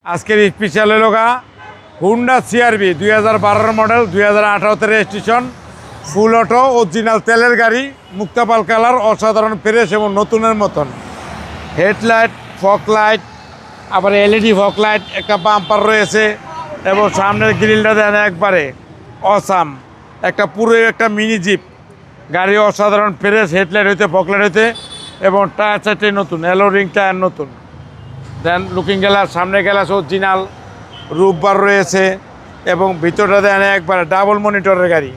আজকের স্পেশাল এলাকা Honda CRV 2012 model 2018 registration ফুল auto original তেলের গাড়ি মুক্তাপাল কালার অসাধারণ ফ্রেশ এবং নতুনের মতন হেডলাইট ফগ লাইট আবার এলইডি ফগ লাইট একটা বাম্পার রয়েছে এবং সামনের গ্রিলটা দেন একবারে অসাম একটা পুরো একটা মিনি জিপ গাড়ি অসাধারণ ফ্রেশ হেডলাইট হইতে ফগ লাইট হইতে এবং টায়ার চারটাই নতুন এলো রিং টায়ার নতুন দেন লুকিং গ্লাস সামনে গ্লাস অরিজিনাল রূপবার রয়েছে এবং ভিতরটা দেন একবারে ডাবল মনিটরের গাড়ি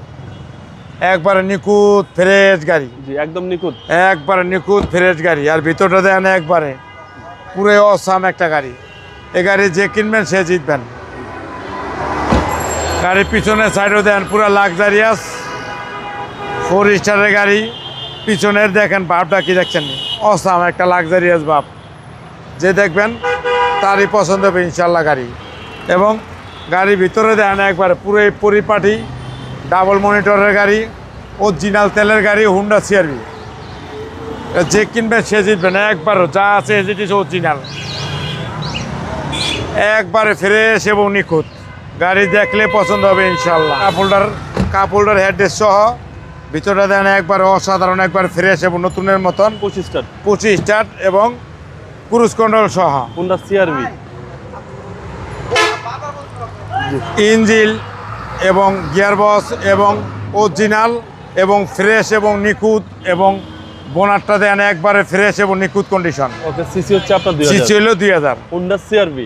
একবারে নিখুঁত ফ্রেশ গাড়ি জি একদম নিখুঁত একবারে নিখুঁত ফ্রেশ গাড়ি আর ভিতরটা দেন একবারে পুরো অসাম একটা গাড়ি এই গাড়ি যে কিনবেন সে জিতবেন গাড়ির পিছনের সাইডও দেন পুরো লাক্সারিয়াস 4 স্টারের গাড়ি পিছনের দেখেন বাপটা কি দেখছেন অসাম একটা লাক্সারিয়াস বাপ যে দেখবেন তারই পছন্দ হবে ইনশাল্লাহ গাড়ি এবং গাড়ির ভিতরে দেন একবারে পুরো পরিপাটি ডাবল মনিটরের গাড়ি অরিজিনাল তেলের গাড়ি হুন্ডা সিআরভি যে কিনবে সে জিতবেন একবারও যা আছে এজিটিস অরিজিনাল একবারে ফ্রেশ এবং নিখুঁত গাড়ি দেখলে পছন্দ হবে ইনশাল্লাহ কাপ হোল্ডার হেডরেস্ট সহ ভিতরটা দেন একবারে অসাধারণ একবার ফ্রেশ এবং নতুনের মতন 25 স্টার্ট এবং ক্রুজ কন্ট্রোল সহ হুন্ডা সিআরভি ইঞ্জিন এবং গিয়ারবক্স এবং অরিজিনাল এবং ফ্রেশ এবং নিখুঁত এবং বোনারটা দেন একবারে ফ্রেশ এবং নিখুঁত কন্ডিশন ওকে সিসি হচ্ছে আপনার 2000 সিসি হলো 2000 Honda CRV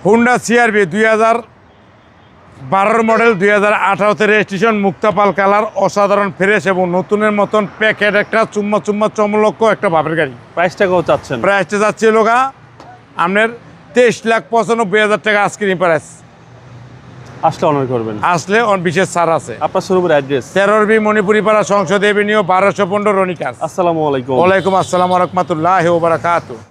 Honda CRV 2012 model 2018 registration মুক্তাপাল কালার অসাধারণ ফ্রেশ এবং নতুনের মতন প্যাকেট একটা চুম্মা চমলক্ষ একটা ভাবের গাড়ি প্রাইসটা কত চাচ্ছেন প্রাইসটা যাচ্ছে লোকা আপনার 23,95,000 টাকা আজকের প্রাইস আসলে অনার করবেন আসলে বিশেষ ছাড় আছে আপনার শোরুমের অ্যাড্রেস 13 বি মণিপুরি পাড়া সংসদ এভিনিউ 1215 রনিকাস আসসালামু আলাইকুম ওয়ালাইকুম আসসালাম ওয়া রাহমাতুল্লাহি ওয়া বারাকাতুহু।